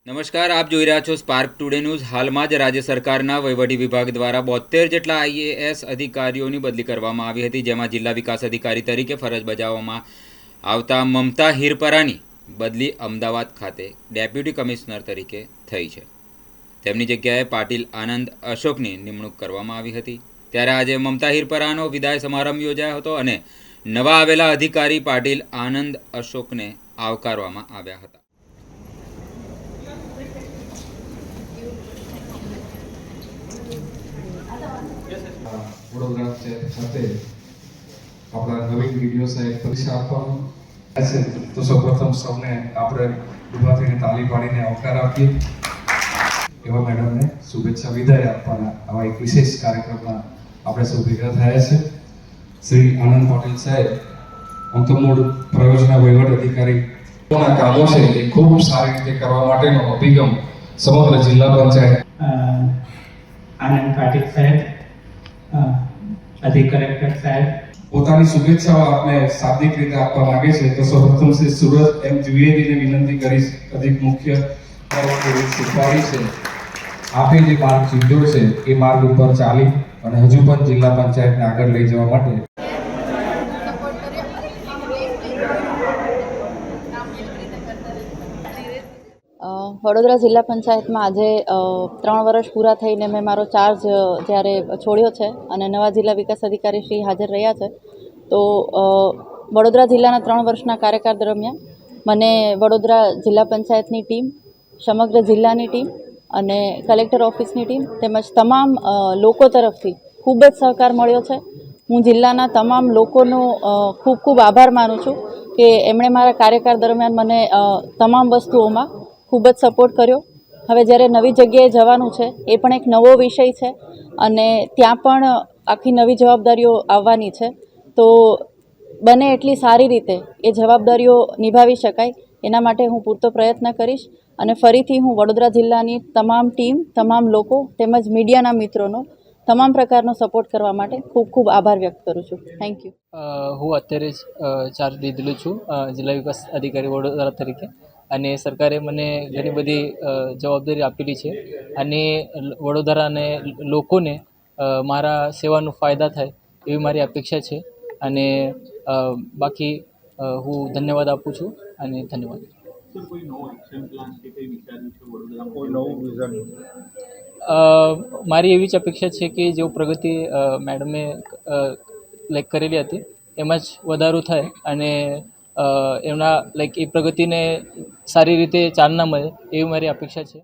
નમસ્કાર, આપ જોઈ રહ્યા છો સ્પાર્ક ટુડે ન્યૂઝ। હાલમાં જ રાજ્ય સરકારના વહીવટી વિભાગ દ્વારા 72 જેટલા આઈએએસ અધિકારીઓની બદલી કરવામાં આવી હતી, જેમાં જિલ્લા વિકાસ અધિકારી તરીકે ફરજ બજાવવામાં આવતા મમતા હિરપરાની બદલી અમદાવાદ ખાતે ડેપ્યુટી કમિશનર તરીકે થઈ છે। તેમની જગ્યાએ પાટીલ આનંદ અશોકની નિમણૂક કરવામાં આવી હતી। ત્યારે આજે મમતા હિરપરાનો વિદાય સમારંભ યોજાયો હતો અને નવા આવેલા અધિકારી પાટીલ આનંદ અશોકને આવકારવામાં આવ્યા હતા। વડોદરા સાથે આપણા નવીન વિડીયો સાહેબ પરીક્ષા આપવાનું છે, તો સૌપ્રથમ સૌને આપણે ઉભા થઈને તાળી પાડીને આવકાર આપીએ। એવા મેડમને શુભેચ્છા વિદાય આપવાના આવા એક વિશેષ કાર્યક્રમમાં આપણે સૌ ભેગા થયા છે। શ્રી આનંદ પાટીલ સાહેબ આમ તો મૂળ પ્રયોજના વહીવટ અધિકારી કામો છે એ ખૂબ સારી રીતે કરવા માટેનો અભિગમ સમગ્ર જિલ્લા પંચાયત આનંદ પાટીલ સાહેબ, અધિક કલેક્ટર સાહેબ પોતાની શુભેચ્છાઓ આપને શાબ્દિક રીતે આપવા માંગે છે, તો સૌપ્રથમ શ્રી સુરજ એમ દ્વિવેદીને વિનંતી કરીશ, અધિક મુખ્ય શીખવાડી છે આપે જે માર્ગ ચીંધ્યો છે એ માર્ગ ઉપર ચાલી અને હજુ પણ જિલ્લા પંચાયતને આગળ લઈ જવા માટે વડોદરા જિલ્લા પંચાયતમાં આજે 3 વર્ષ પૂરા થઈને મેં મારો ચાર્જ જ્યારે છોડ્યો છે અને નવા જિલ્લા વિકાસ અધિકારી શ્રી હાજર રહ્યા છે, તો વડોદરા જિલ્લાના 3 વર્ષના કાર્યકાળ દરમિયાન મને વડોદરા જિલ્લા પંચાયતની ટીમ, સમગ્ર જિલ્લાની ટીમ અને કલેક્ટર ઓફિસની ટીમ તેમજ તમામ લોકો તરફથી ખૂબ જ સહકાર મળ્યો છે। હું જિલ્લાના તમામ લોકોનો ખૂબ ખૂબ આભાર માનું છું કે એમણે મારા કાર્યકાળ દરમિયાન મને તમામ વસ્તુઓમાં ખૂબ જ સપોર્ટ કર્યો। હવે જ્યારે નવી જગ્યાએ જવાનું છે એ પણ એક નવો વિષય છે અને ત્યાં પણ આખી નવી જવાબદારીઓ આવવાની છે, તો બને એટલી સારી રીતે એ જવાબદારીઓ નિભાવી શકાય એના માટે હું પૂરતો પ્રયત્ન કરીશ અને ફરીથી હું વડોદરા જિલ્લાની તમામ ટીમ, તમામ લોકો તેમજ મીડિયાના મિત્રોનો તમામ પ્રકારનો સપોર્ટ કરવા માટે ખૂબ ખૂબ આભાર વ્યક્ત કરું છું। Thank you. હું અત્યારે જ ચાર્જ લીધેલું છું જિલ્લા વિકાસ અધિકારી વડોદરા તરીકે, અને સરકારે મને ઘણી બધી જવાબદારી આપેલી છે અને વડોદરાને લોકોને મારા સેવાનો ફાયદા થાય એવી મારી અપેક્ષા છે અને બાકી હું ધન્યવાદ આપું છું અને ધન્યવાદ। મારી એવી જ અપેક્ષા છે કે જેઓ પ્રગતિ મેડમે કરેલી હતી એમાં જ વધારો થાય અને એમના એ પ્રગતિને સારી રીતે ચાલના મળે એવી મારી અપેક્ષા છે।